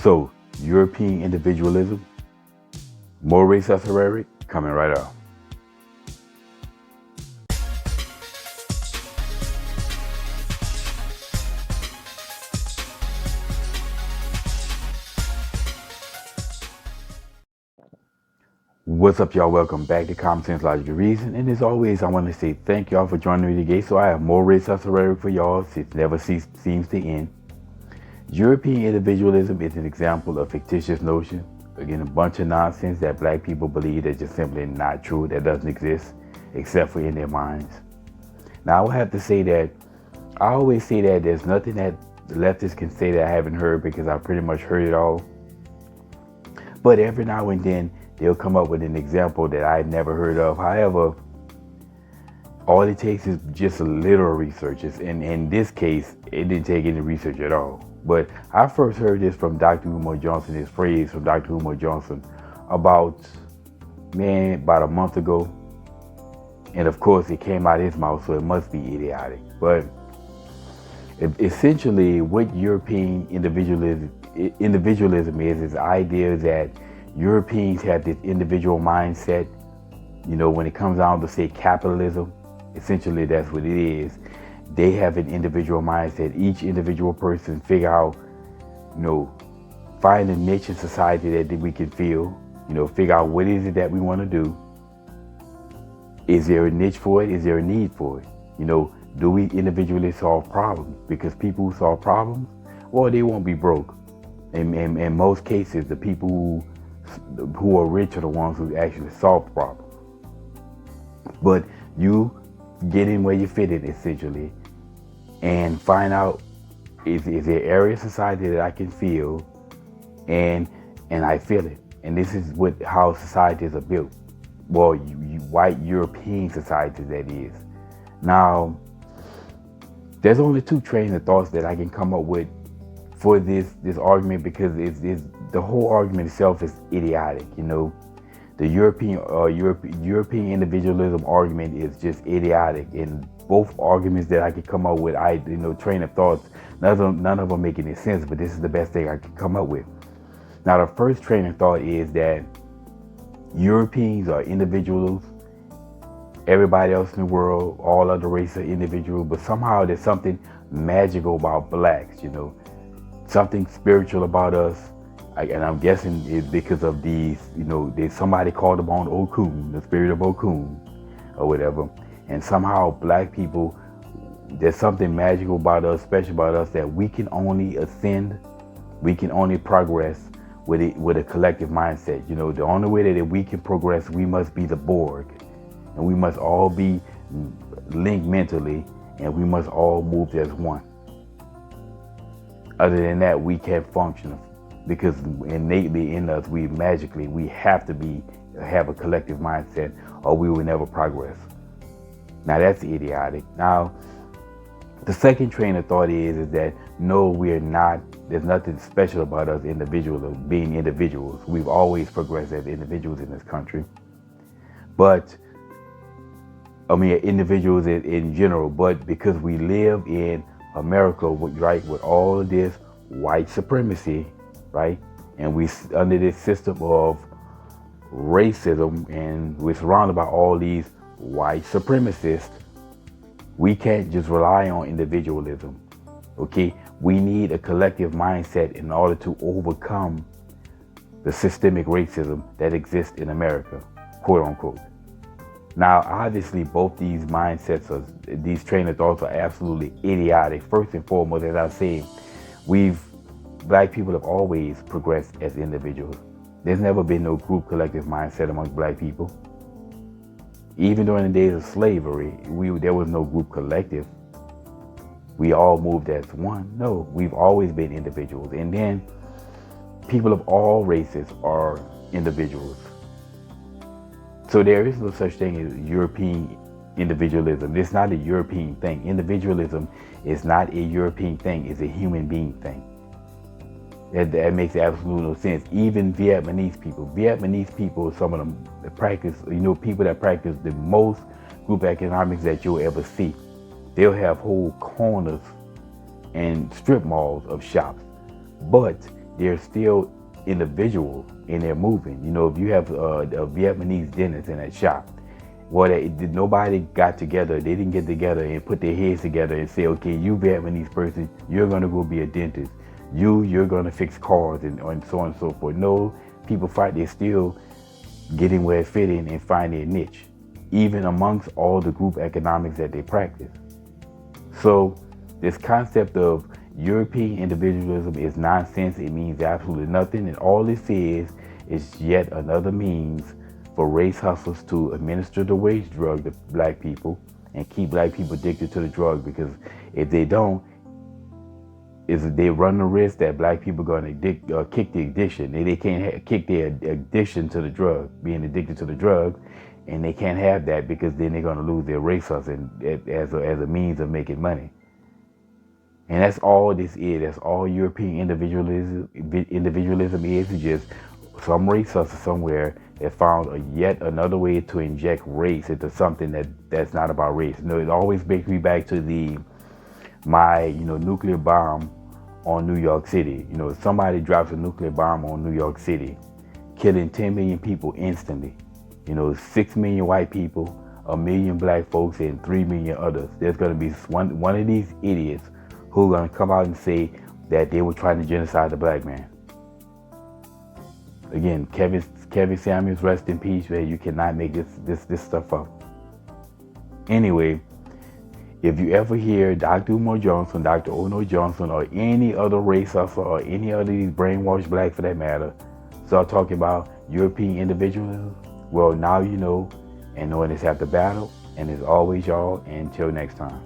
So, European individualism, more race as rhetoric, coming right up. What's up, y'all? Welcome back to Common Sense, Logic, and Reason. And as always, I want to say thank y'all for joining me today. So I have more race as rhetoric for y'all. It never seems to end. European individualism is an example of fictitious notion. Again, a bunch of nonsense that black people believe that's just simply not true, that doesn't exist, except for in their minds. Now, I will have to say that I always say that there's nothing that the leftists can say that I haven't heard, because I've pretty much heard it all. But every now and then, they'll come up with an example that I've never heard of. However, all it takes is just a little research. And in this case, it didn't take any research at all. But I first heard this from Dr. Umar Johnson, this phrase from Dr. Umar Johnson about a month ago. And of course, it came out of his mouth, so it must be idiotic. But essentially, what European individualism is the idea that Europeans have this individual mindset. You know, when it comes down to, say, capitalism, essentially that's what it is. They have an individual mindset. Each individual person figure out, find a niche in society that we can fill, figure out what is it that we want to do. Is there a niche for it? Is there a need for it? Do we individually solve problems? Because people who solve problems, well, they won't be broke. In most cases, the people who are rich are the ones who actually solve problems. But you get in where you fit in, essentially, and find out, is there an area of society that I can feel, and I feel it. And this is how societies are built. Well, white European society, that is. Now, there's only two trains of thoughts that I can come up with for this argument, because it's the whole argument itself is idiotic. The European individualism argument is just idiotic. And both arguments that I could come up with, train of thoughts, none of them make any sense, but this is the best thing I could come up with. Now, the first train of thought is that Europeans are individuals. Everybody else in the world, all other races are individuals, but somehow there's something magical about blacks, something spiritual about us. And I'm guessing it's because of these, somebody called upon Okun, the spirit of Okun, or whatever. And somehow black people, there's something magical about us, special about us, that we can only ascend, we can only progress with a collective mindset. The only way that we can progress, we must be the Borg. And we must all be linked mentally, and we must all move as one. Other than that, we can't function, because innately in us, we have to have a collective mindset, or we will never progress. Now, that's idiotic. Now, the second train of thought is that no, we are not. There's nothing special about us being individuals. We've always progressed as individuals in this country. But individuals in general, but because we live in America, right, with all of this white supremacy, right, and we under this system of racism, and we're surrounded by all these white supremacists, we can't just rely on individualism, okay? We need a collective mindset in order to overcome the systemic racism that exists in America, quote unquote. Now, obviously, both these mindsets, these train of thoughts, are absolutely idiotic. First and foremost, as I say, black people have always progressed as individuals. There's never been no group collective mindset amongst black people. Even during the days of slavery, there was no group collective. We all moved as one. No, we've always been individuals. And then people of all races are individuals. So there is no such thing as European individualism. It's not a European thing. Individualism is not a European thing. It's a human being thing. That makes absolutely no sense. Even Vietnamese people are some of them that practice, people that practice the most group economics that you'll ever see. They'll have whole corners and strip malls of shops. But they're still individual in their movement. You know, if you have a Vietnamese dentist in that shop, well, nobody got together. They didn't get together and put their heads together and say, okay, you Vietnamese person, you're going to go be a dentist. You're going to fix cars and so on and so forth. No, people fight. They're still getting where it fit in and find their niche, even amongst all the group economics that they practice. So this concept of European individualism is nonsense. It means absolutely nothing. And all it is yet another means for race hustlers to administer the wage drug to black people and keep black people addicted to the drug, because if they don't, they run the risk that black people are going to kick the addiction. They can't kick their addiction to the drug, being addicted to the drug, and they can't have that because then they're going to lose their race hustle as a means of making money. And that's all this is. That's all European individualism is just some race hustle somewhere that found yet another way to inject race into something that's not about race. You know, it always brings me back to my nuclear bomb on New York City. You know, somebody drops a nuclear bomb on New York City, killing 10 million people instantly. You know, 6 million white people, 1 million black folks, and 3 million others. There's going to be one of these idiots who are going to come out and say that they were trying to genocide the black man. Again, Kevin Samuels, rest in peace, man. You cannot make this stuff up. Anyway, if you ever hear Dr. Umar Johnson, Dr. Ono Johnson, or any other race hustler, or any other of these brainwashed blacks for that matter, start talking about European individualism, well, now you know, and knowing it's half the battle. And as always, y'all, until next time.